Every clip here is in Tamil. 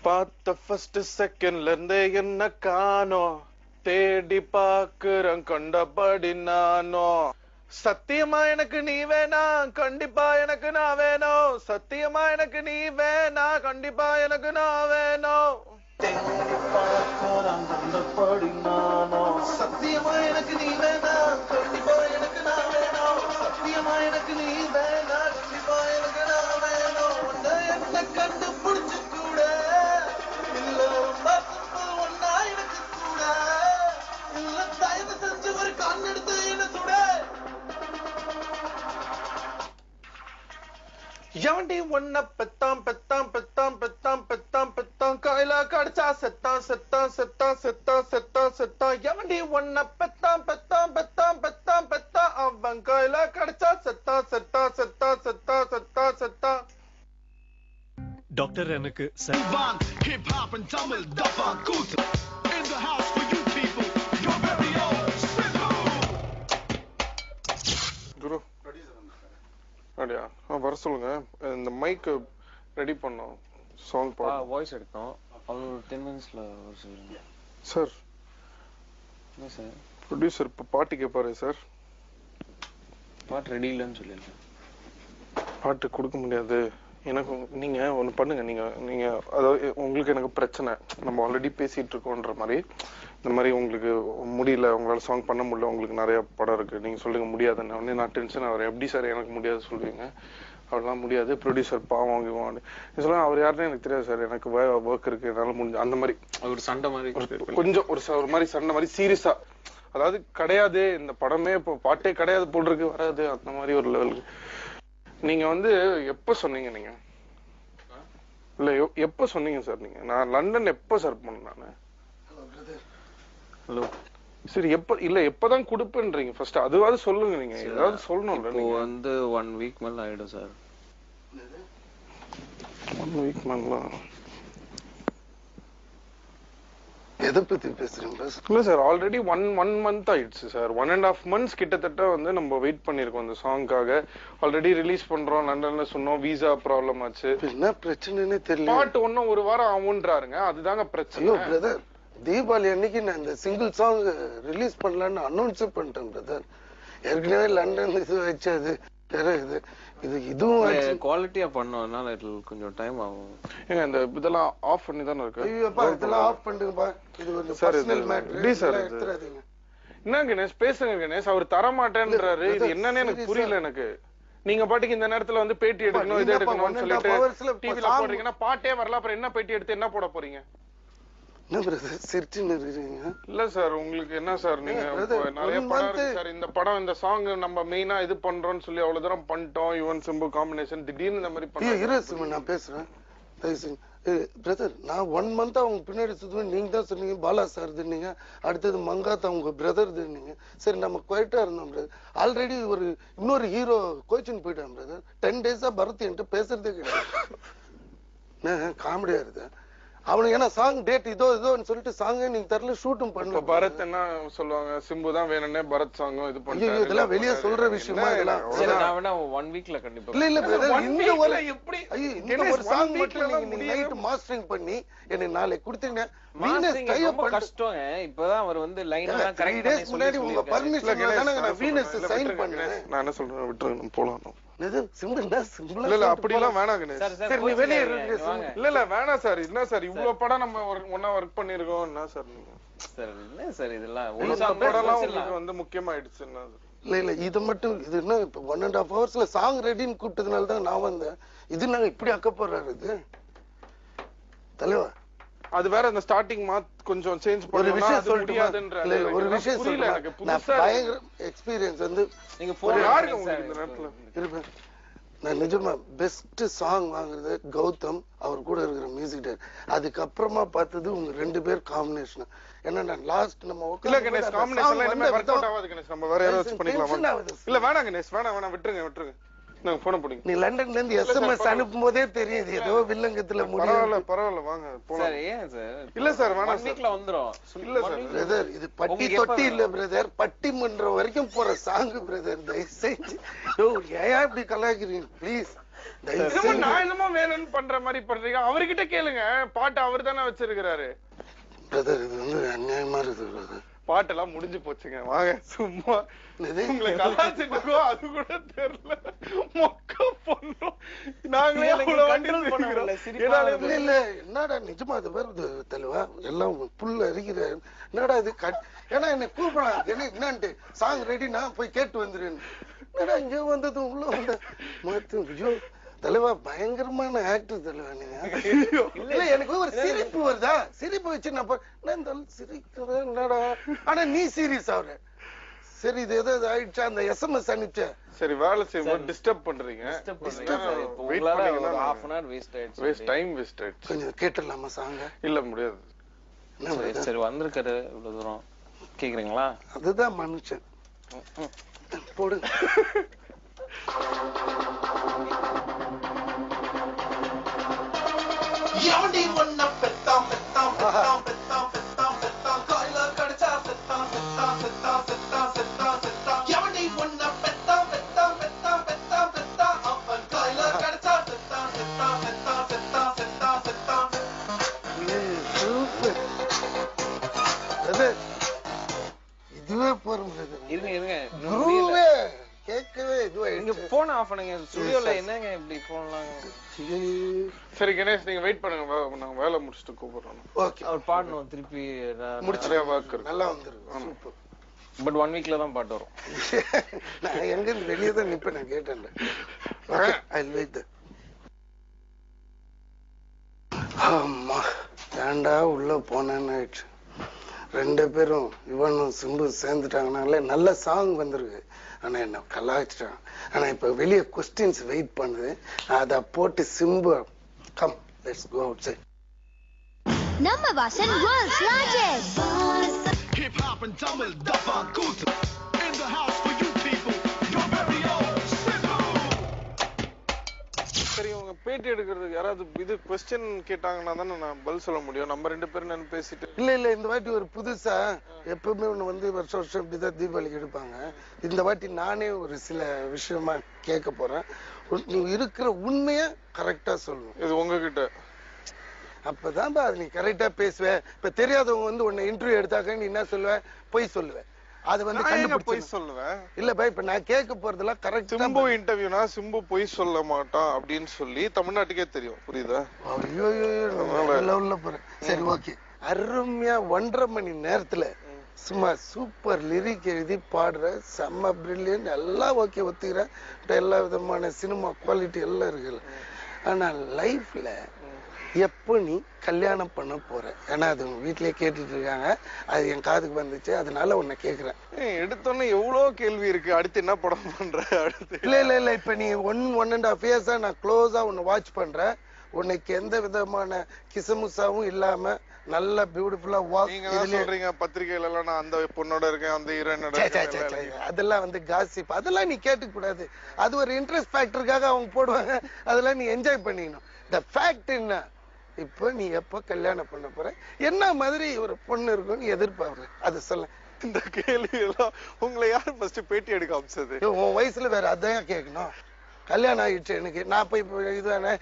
பார்த்த ஃபர்ஸ்ட் செகண்ட்ல இருந்தே என்ன காணோம், தேடி பாக்குறேன் கண்டபடி நானும். சத்தியமா எனக்கு நீ வேணா, கண்டிப்பா எனக்கு நான் வேணும். சத்தியமா எனக்கு நீ வேணா, கண்டிப்பா எனக்கு நான் வேணும். தேடி பாக்குறேன் கண்டபடி நானும். சத்தியமா எனக்கு நீ வேணா, கண்டிப்பா எனக்கு நான் வேணும். சத்தியமா எனக்கு நீ வேணா, கண்டிப்பா எனக்கு நான் வேணும். உன்னை என்ன கண்டுபிடிச்சு கூட இல்ல ஒன்னா எனக்கு கூட இல்ல தயவு செஞ்சு ஒரு கண் எடுத்து என்ன சுட. எவன்டி ஒன்ன பெத்தாம் பெத்தாம் பெத்தாம் பெத்தாம் பெத்தாம் பெத்தாம் கையில கடிச்சா செத்தான் செத்தான் செத்தான் செத்தான் செத்தான் செத்தான். எவன்டி ஒன்ன பெத்தாம் பெத்தாம் பெத்தாம் பெத்தாம் பெத்தாம் அவன் கையில கடிச்சா செத்தான் செத்தான் செத்தான் செத்தான் செத்தான் செத்தான். டாக்டர் எனக்கு hip hop and Tamil Dafa Koot in the house for you people, your very own Simbu. குரு அப்படியா வர சொல்லுங்க. இந்த மைக் ரெடி பண்ணோம், சாங் வாய்ஸ் எடுத்தோம். அவர் ஒரு 10 மினிட்ஸ்ல வர சொல்லுங்க சார். என்ன சார் ப்ரொடியூசர் இப்போ பாட்டு கேட்பாரு சார். பாட்டு ரெடி இல்லைன்னு சொல்லியிருக்கேன். பாட்டு கொடுக்க முடியாது எனக்கு. நீங்க ஒண்ணு பண்ணுங்க, நீங்க அதாவது உங்களுக்கு எனக்கு பிரச்சனை, நம்ம ஆல்ரெடி பேசிட்டு இருக்கோன்ற மாதிரி, இந்த மாதிரி உங்களுக்கு முடியல, உங்களால சாங் பண்ண முடியல, உங்களுக்கு நிறைய படம் இருக்கு, நீங்க சொல்லுங்க முடியாதுன்னு. உடனே நான் டென்ஷன் ஆகிறேன். எப்படி சார் எனக்கு முடியாது சொல்லுவீங்க? அவெல்லாம் முடியாது, ப்ரொடியூசர் பாவம் சொல்ல. அவர் யாருன்னு எனக்கு தெரியாது சார், எனக்கு ஒர்க் இருக்கு, என்னால முடிஞ்சு அந்த மாதிரி ஒரு சண்டை மாதிரி கொஞ்சம் ஒரு மாதிரி சண்டை மாதிரி சீரியஸா, அதாவது கிடையாது இந்த படமே இப்போ பாட்டே கிடையாது போல் இருக்கு, வராது அந்த மாதிரி ஒரு லெவலுக்கு. நீங்க எப்ப சொன்னீங்க? நீங்க இல்ல எப்ப சொன்னீங்க சார்? நீங்க நான் லண்டன் எப்ப சார் பண்ணேன் நானு? ஹலோ சரி, எப்ப இல்ல எப்பதான் கொடுப்பேன்றீங்க ஃபர்ஸ்ட் அதுவாது சொல்லுங்க. நீங்க ஏதாவது சொல்லணும்ல. நீங்க 1 வீக் மேல ஆயிடும் சார். 1 வீக் மேல எதை பத்தி பேசுறீங்க? இல்ல சார், ஆல்ரெடி ஒன் மந்த் ஆயிடுச்சு சார். 1.5 months கிட்டத்தட்ட நம்ம வெயிட் பண்ணிருக்கோம் இந்த சாங்காக. ஆல்ரெடி ரிலீஸ் பண்றோம், லண்டன்ல சொன்னோம், வீசா ப்ராப்ளம் ஆச்சு. என்ன பிரச்சனைன்னு தெரியல. பாட்டு ஒன்னும் ஒரு வாரம் ஆகுன்றாருங்க, அதுதாங்க பிரச்சனை. பிரதர், தீபாவளி அன்னைக்கு நான் இந்த சிங்கிள் சாங் ரிலீஸ் பண்ணலான்னு அனௌன்ஸ் பண்ணிட்டேன் பிரதர். ஏற்கனவே லண்டன் இது வச்சது இதுவும் குவாலிட்டியா பண்ணோம்னால கொஞ்சம் டைம் ஆகும். ஏங்க இந்த இதெல்லாம் ஆஃப் பண்ணி தானே இருக்கு. ஐயோப்பா இதெல்லாம் ஆஃப் பண்ணுங்கப்பா. இது ஒரு பர்சனல் மேட்டர் சார். எடுத்துறாதீங்க. என்ன கணேஷ் பேசுங்க கணேஷ். அவர் தர மாட்டேன்றாரு, இது என்னன்னு எனக்கு புரியல. எனக்கு நீங்க பாட்டுக்கு இந்த நேரத்துல பேட்டி எடுக்கணும், இது எடுக்கணும்னு சொல்லிட்டு டிவில போடுறீங்கன்னா பாட்டே வரல, அப்புறம் என்ன பேட்டி எடுத்து என்ன போட போறீங்க? என்ன பிரதர் சிரிச்சுன்னு இருக்கீங்க? இல்ல சார், உங்களுக்கு என்ன சார், நீங்க நிறைய படம் இருக்கு சார். இந்த படம் இந்த சாங் நம்ம மெயினா இது பண்றோம்னு சொல்லி அவ்வளவு தூரம் பண்ணிட்டோம். யுவன் சிம்பு காம்பினேஷன் திடீர்னு இந்த மாதிரி பண்ண நான் பேசுறேன் பிரதர். நான் 1 month அவங்க பின்னாடி சுத்துவேன். நீங்க தான் சொன்னீங்க பாலா சார் நீங்க, அடுத்தது மங்காத்தா உங்க பிரதர் நீங்க. சரி நம்ம குவைட்டா இருந்தோம் பிரதர். ஆல்ரெடி இன்னொரு ஹீரோ கோச்சிங் போயிட்டான் பிரதர். 10 days பரத் என்கிட்ட பேசுறதே கிடையாது. காமெடியா இருக்கு அவனுக்கு. ஏன்னா சாங் டேட் இதோன்னு சொல்லிட்டு சாங் நீங்க தரல, ஷூட்டும் பண்ணல. பரத் என்ன சொல்லுவாங்க, சிம்பு தான் வேணும்னே பரத் சாங் இது பண்ணி. இதெல்லாம் வெளியே சொல்ற விஷயமா? இதெல்லாம் 1 வீக்ல கண்டிப்பா. இல்ல பிரதர், இந்த ஒரு எப்படி இந்த ஒரு சாங் மட்டும் நீங்க நைட் மாஸ்டரிங் பண்ணி எனக்கு நாளைக்கு கொடுத்தீங்கன்னா ரொம்ப கஷ்டம். இப்பதான் அவர் லைனா கரெக்ட் டேஸ் முன்னாடி உங்க பர்மிஷன் தான நான் வீனஸ் சைன் பண்ணேன். நான் என்ன சொல்றேன், விட்டுருங்க போலாம். இது சிம்பிளா சிம்பிளா. இல்ல அப்படி எல்லாம் வேணாம் கணேஷ். சரி நீ வெளிய இருங்க. இல்ல வேணாம் சார். என்ன சார் இவ்ளோ படம் நம்ம ஒண்ணா வர்க் பண்ணிருக்கோம். என்ன சார் நீங்க சார் என்ன சார் இதெல்லாம் ஒரு படம்லாம் உங்களுக்கு முக்கியமாயிடுச்சு. இல்ல இது மட்டும் இது என்ன இப்ப 1.5 hours சாங் ரெடின்னு கூப்பிட்டதுனால தான் நான் வந்தேன். இது நாங்க இப்படி அக்க போறாரு இது தலைவா. அது வேற இந்த ஸ்டார்டிங் கொஞ்சம் சேஞ்ச் பண்ணனும். ஒரு விஷயம் சொல்லியாதுன்ற ஒரு விஷயம் புரியல எனக்கு. புதுசா பயங்கர எக்ஸ்பீரியன்ஸ் நீங்க போன் யாருங்க உங்களுக்கு இந்த நேரத்துல இருப்பேன். நான் நிஜமா பெஸ்ட் சாங் வாங்குறது கௌதம், அவர் கூட இருக்கிற மியூசிக் டைரக்டர். அதுக்கப்புறமா பார்த்தது உங்க 2 பேர் காம்பினேஷன். ஏன்னா நான் லாஸ்ட் நம்ம இல்ல கணேஷ் காம்பினேஷன் எல்லாமே வொர்க் அவுட் ஆகாது கணேஷ். நம்ம வேற யாராவது வச்சு பண்ணிக்கலாமா? இல்ல வேணாம் கணேஷ், வேணாம் விட்டுருங்க. நான் போன் போடுங்க. நீ லண்டன்ல இருந்து எஸ்எம்எஸ் அனுப்பும்போதே தெரியுது ஏதோ வில்லங்கத்துல முடியல. பரவாயில்ல வாங்க போலாம். சார் ஏன் சார்? இல்ல சார் வேணாம். 1 வீக்ல வந்துரும். இல்ல சார் பிரதர், இது பட்டி தொட்டி இல்ல பிரதர், பட்டிமன்றம் வரைக்கும் போற சாங் பிரதர். தயவு செஞ்சு ஏன் இப்படி கலாய்க்கிறீங்க ப்ளீஸ்? நான் என்னமோ வேணும்னு பண்ற மாதிரி பண்றீங்க. அவர்கிட்ட கேளுங்க, பாட்டு அவர் தானே வச்சிருக்கிறாரு. பிரதர் இது வந்து அநியாயமா இருக்குது பிரதர். பாட்டெல்லாம் முடிஞ்சு போச்சுங்க, வாங்க சும்மா. உங்களை கலாச்சிட்டுக்கோ அது கூட தெரியல, மொக்க பண்ணோம் நாங்களே. இல்ல என்னடா நிஜமா அது வருது தெளிவா எல்லாம் புல்ல அரிக்கிற என்னடா இது ஏன்னா என்ன கூப்பிடலாம் என்னன்ட்டு சாங் ரெடி நான் போய் கேட்டு வந்துருன்னு. என்னடா இங்க வந்தது உள்ள வந்த மாத்து ஐயோ தலைவா பயங்கரமான ஆக்டர் தலைவா நீங்க. இல்ல எனக்கு ஒரு சிரிப்பு வருதா, சிரிப்பு வச்சு நான் சிரிக்கிறேன் என்னடா, ஆனா நீ சீரியஸ் ஆகுற. சரி இது ஏதாவது ஆயிடுச்சா அந்த SMS அனுப்பிச்ச. சரி வேலை செய்யும்போது டிஸ்டர்ப் பண்றீங்க. கொஞ்சம் கேட்டுடலாமா சாங்க? இல்ல முடியாது. சரி வந்திருக்காரு இவ்வளவு தூரம் கேக்குறீங்களா? அதுதான் மனுஷன் போடு. எவண்டி ஒன்ன பெத்தாம் பெத்தாம் பெத்தாம் பெத்தாம் பெத்தாம் பெத்தாம் காயில கடிச்சா பெத்தாம் பெத்தாம் பெத்தாம் பெத்தாம் பெத்தாம் பெத்தாம் எவண்டி ஒன்ன பெத்தாம் பெத்தாம் பெத்தாம் பெத்தாம் பெத்தாம் அப்பன் காயில கடிச்சா பெத்தாம் பெத்தாம் பெத்தாம் பெத்தாம் பெத்தாம் பெத்தாம். சூப்பர். அது இதுவே போறோம். இருங்க குருவே கேட்கவே இதுவே. நீங்க போன் ஆஃப் பண்ணுங்க ஸ்டுடியோல. என்னங்க இப்படி போன்லாம்? சரி கணேஷ் நீங்க வெயிட் பண்ணுங்க, நாங்க வேலை முடிச்சிட்டு கூப்பிடுறோம். ஓகே அவர் பாடணும் திருப்பி முடிச்சிட்டே வாக்கு இருக்கு. நல்லா வந்துருக்கு. சூப்பர். பட் 1 வீக்ல தான் பாட்டு வரும். நான் எங்க இருந்து வெளியே தான் நிப்பேன், நான் கேட்டேன். I'll wait there. அம்மா ஏண்டா உள்ள போனேன்னு ஆயிடுச்சு. 2 பேரும் இவனும் சிம்பு சேர்ந்துட்டாங்கனாலே நல்ல சாங் வந்திருக்கு. ஆனா என்ன கலாய்ச்சிட்டான். ஆனா இப்ப வெளியே கொஸ்டின்ஸ் வெயிட் பண்ணுது, அத போட்டு Simbu come let's go outside. நம்ம Vasan world's largest Hip hop and Tamil Dapan Kutu in the house for you people, your very own Simbu. சரி உங்க பேட்டி எடுக்கிறதுக்கு யாராவது இது கொஸ்டின் கேட்டாங்கன்னா தானே நான் பதில் சொல்ல முடியும். நம்ம 2 பேரும் நான் பேசிட்டு. இல்ல இந்த வாட்டி ஒரு புதுசா எப்பவுமே ஒண்ணு வந்து வருஷம் வருஷம் இப்படிதான் தீபாவளிக்கு எடுப்பாங்க. இந்த வாட்டி நானே ஒரு சில விஷயமா கேட்க போறேன். நீ இருக்கிற உண்மைய கரெக்டா சொல்லணும். இது உங்ககிட்ட அப்பதான் அது நீ கரெக்டா பேசுவ. இப்ப தெரியாதவங்க வந்து உன்னை இன்டர்வியூ எடுத்தாக்க நீ என்ன சொல்லுவ? பொய் சொல்லுவ. அது வந்து பொய் சொல்லுவேன். இல்ல பை இப்ப நான் கேட்க போறதெல்லாம் கரெக்ட். சிம்பு இன்டர்வியூனா சிம்பு பொய் சொல்ல மாட்டான் அப்படின்னு சொல்லி தமிழ்நாட்டுக்கே தெரியும், புரியுதா? ஐயோ உள்ள போறேன். சரி ஓகே. அருமையா 1.5 மணி நேரத்துல சும்மா சூப்பர் லிரிக் எழுதி பாடுற செம்ம பிரில்லியன்ட் எல்லாம் ஓகே ஒத்துக்கிறேன். எல்லா விதமான சினிமா குவாலிட்டி எல்லாம் இருக்குல்ல. ஆனா லைஃப்ல எப்போ நீ கல்யாணம் பண்ண போற? ஏன்னா அது உங்க வீட்லயே கேட்டுட்டு இருக்காங்க, அது என் காதுக்கு வந்துச்சு, அதனால உன்னை கேக்குறேன். எடுத்தோன்னே எவ்வளவு கேள்வி இருக்கு. அடுத்து என்ன படம் பண்ற? அடுத்து இல்ல இப்ப நீ 1.5 இயர்ஸா நான் க்ளோஸா உன்னை வாட்ச் பண்றேன். உனக்கு எந்த விதமான கிசமுசாவும் இல்லாம நல்ல பியூட்டிஃபுல்லா வாக். நீங்க சொல்றீங்க பத்திரிகையில எல்லாம் நான் அந்த பொண்ணோட இருக்கேன், அந்த ஹீரோயினோட. அதெல்லாம் வந்து காசிப், அதெல்லாம் நீ கேட்க கூடாது. அது ஒரு இன்ட்ரெஸ்ட் ஃபேக்டருக்காக அவங்க போடுவாங்க, அதெல்லாம் நீ என்ஜாய் பண்ணிக்கணும். த ஃபேக்ட் என்ன, இப்ப நீ எப்ப கல்யாணம் பண்ண போற, என்ன மாதிரி ஒரு பொண்ணு இருக்கும்னு எதிர்பார்க்க, அது சொல்ல. இந்த கேள்வி எல்லாம் உங்களை யாரு ஃபர்ஸ்ட் பேட்டி எடுக்க அமைச்சது? உன் வயசுல வேற அதான் கேட்கணும். கல்யாணம் ஆயிடுச்சு எனக்கு, நான் போய் இதுதானே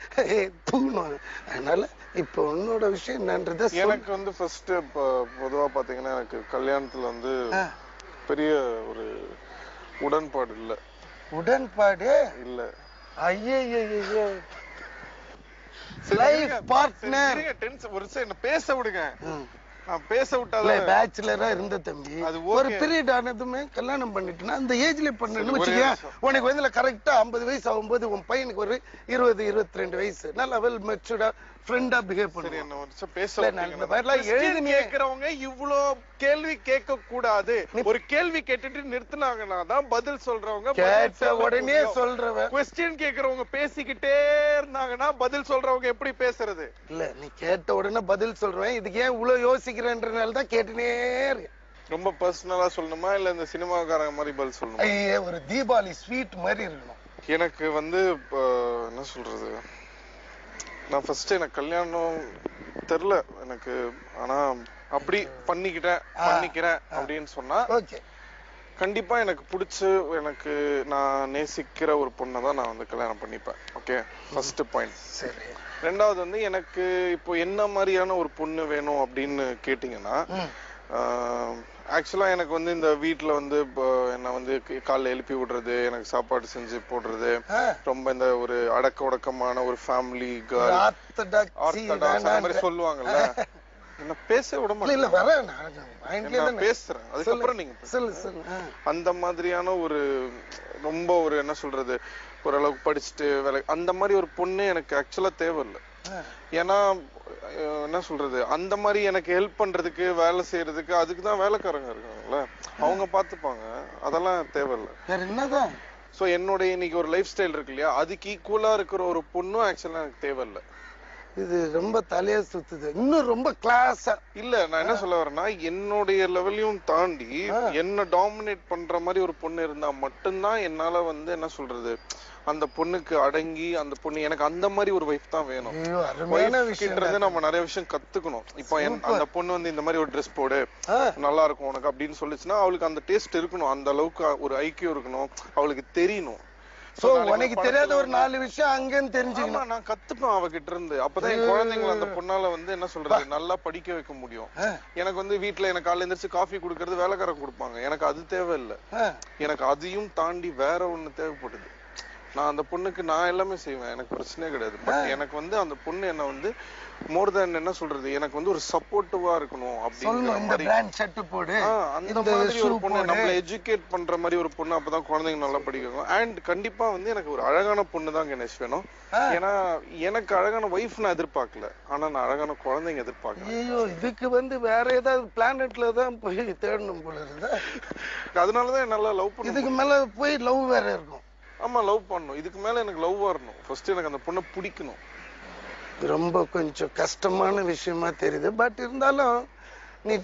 தூங்கணும். அதனால இப்ப உன்னோட விஷயம் என்னன்றத. எனக்கு வந்து ஃபர்ஸ்ட் பொதுவா பாத்தீங்கன்னா எனக்கு கல்யாணத்துல வந்து பெரிய ஒரு உடன்பாடு இல்ல. உடன்பாடு இல்ல? ஐயோ லைஃப் பார்ட்னர். ஒரு என்ன பேச விடுங்க, நான் பேச விட்டால. பேச்சுலரா இருந்த தம்பி ஒரு பீரியட் ஆனதுமே கல்யாணம் பண்ணிட்டுனா அந்த ஏஜ்ல பண்ணணும்னு வச்சுக்க. உனக்கு வந்து கரெக்டா 50 வயசு ஆகும்போது உன் பையனுக்கு ஒரு 20-22 வயசு, நல்லா வெல் மெச்சூர்டா ஃப்ரெண்டா பிஹேவ் பண்ணு. என்ன வருஷம் பேசல. எழுதி கேக்குறவங்க இவ்ளோ கேள்வி கேட்க கூடாது. ஒரு கேள்வி கேட்டுட்டு நிறுத்தினாங்கன்னா தான் பதில் சொல்றவங்க. கேட்ட உடனே சொல்றவங்க. क्वेश्चन கேக்குறவங்க பேசிக்கிட்டே இருந்தாங்கன்னா பதில் சொல்றவங்க எப்படி பேசுறது? இல்ல நீ கேட்ட உடனே பதில் சொல்றவன் இதுக்கு ஏன் இவ்வளவு யோசிக்கிறேன்றனால தான் கேட்டுனே இருக்கேன். ரொம்ப பர்சனலா சொல்லணுமா இல்ல இந்த சினிமாக்காரங்க மாதிரி பதில் சொல்லணுமா? ஒரு தீபாவளி ஸ்வீட் மாதிரி இருக்கணும். எனக்கு வந்து என்ன சொல்றது, நான் ஃபர்ஸ்ட் எனக்கு கல்யாணம் தெரியல எனக்கு. ஆனா அப்படி பண்ணிக்கிறேன் அப்படின்னு சொன்னா கண்டிப்பா எனக்கு பிடிச்சு எனக்கு நான் நேசிக்கிற ஒரு பொண்ணை தான் நான் வந்து கல்யாணம் பண்ணிப்பேன். Okay, first point. சரி. ரெண்டாவது வந்து எனக்கு இப்போ என்ன மாதிரியான ஒரு பொண்ணு வேணும் அப்படின்னு கேட்டீங்கன்னா, ஆக்சுவலா எனக்கு வந்து இந்த வீட்டுல வந்து என்ன வந்து காலைல எழுப்பி விடுறது, எனக்கு சாப்பாடு செஞ்சு போடுறது, ரொம்ப இந்த ஒரு அடக்க உடக்கமான ஒரு ஃபேமிலி கேர்ள், ஆர்த்தடாக்ஸ் அந்த மாதிரி சொல்லுவாங்கல்ல. என்ன பேச விட மாட்டேன், பேசுறேன் அதுக்கப்புறம் நீங்க அந்த மாதிரியான ஒரு ரொம்ப ஒரு என்ன சொல்றது ஓரளவுக்கு படிச்சுட்டு வேலை அந்த மாதிரி ஒரு பொண்ணு எனக்கு ஆக்சுவலா தேவையில்லை. ஏன்னா என்ன சொல்றது அந்த மாதிரி எனக்கு ஹெல்ப் பண்றதுக்கு வேலை செய்யறதுக்கு அதுக்குதான் வேலைக்காரங்க இருக்காங்கல்ல, அவங்க பாத்துப்பாங்க, அதெல்லாம் தேவையில்லை. சோ என்னுடைய இன்னைக்கு ஒரு லைஃப் ஸ்டைல் இருக்கு இல்லையா, அதுக்கு ஈக்குவலா இருக்கிற ஒரு பொண்ணும் ஆக்சுவலா எனக்கு தேவையில்லை. இது ரொம்ப தலைய சுத்துது. இன்னும் ரொம்ப கிளாஸா இல்ல, நான் என்ன சொல்ல வரேன்னா என்னுடைய லெவலையும் தாண்டி என்ன டாமினேட் பண்ற மாதிரி ஒரு பொண்ணு இருந்தா மட்டும்தான் என்னால வந்து என்ன சொல்றது அந்த பொண்ணுக்கு அடங்கி அந்த பொண்ணு எனக்கு அந்த மாதிரி ஒரு வைஃப் தான் வேணும். நம்ம நிறைய விஷயம் கத்துக்கணும். இப்போ அந்த பொண்ணு வந்து இந்த மாதிரி ஒரு ட்ரெஸ் போடு நல்லா இருக்கும் உனக்கு அப்படின்னு சொல்லிச்சுன்னா அவளுக்கு அந்த டேஸ்ட் இருக்கணும், அந்த அளவுக்கு ஒரு ஐக்கியம் இருக்கணும், அவளுக்கு தெரியணும். சோ உனக்கு தெரியாத ஒரு 4 விஷயம் அங்கன்னு தெரிஞ்சுக்கணும். நான் கத்துப்பேன் அவகிட்ட இருந்து. அப்பதான் என் குழந்தைங்களை அந்த பொண்ணால வந்து என்ன சொல்றது நல்லா படிக்க வைக்க முடியும். எனக்கு வந்து வீட்டுல எனக்கு காலையில எந்திரிச்சு காஃபி குடுக்கறது வேலைக்காரங்க கொடுப்பாங்க, எனக்கு அது தேவையில்லை. எனக்கு அதையும் தாண்டி வேற ஒண்ணு தேவைப்படுது. நான் அந்த பொண்ணுக்கு நான் எல்லாமே செய்வேன், எனக்கு பிரச்சனையே கிடையாது. பட் எனக்கு வந்து அந்த பொண்ணு என்ன வந்து மோர் தென் என்ன சொல்றது எனக்கு வந்து ஒரு சப்போர்ட்டிவா இருக்கணும் அப்படிங்கிற மாதிரி அந்த மாதிரி ஒரு பொண்ணு நம்மள எஜுகேட் பண்ற மாதிரி ஒரு பொண்ணு, அப்பதான் குழந்தைங்க நல்லா படிக்கணும். அண்ட் கண்டிப்பா வந்து எனக்கு ஒரு அழகான பொண்ணு தான் கணேஷ் வேணும். ஏன்னா எனக்கு அழகான வைஃப் நான் எதிர்பார்க்கல, ஆனா நான் அழகான குழந்தைங்க எதிர்பார்க்கிறேன். ஐயோ, இதுக்கு வந்து வேற ஏதாவது பிளானட்ல தான் போய் தேடணும் போல இருக்கு. அதனாலதான் நல்லா லவ் பண்ண. இதுக்கு மேல போய் லவ் வேற இருக்கும். ஆமா, லவ் பண்ணணும். இதுக்கு மேல எனக்கு லவ் வரணும். ஃபர்ஸ்ட் எனக்கு அந்த பொண்ணை பிடிக்கணும். ரொம்ப கொஞ்சம் கஷ்டமான விஷயமா தெரியுது. பட் இருந்தாலும் நீ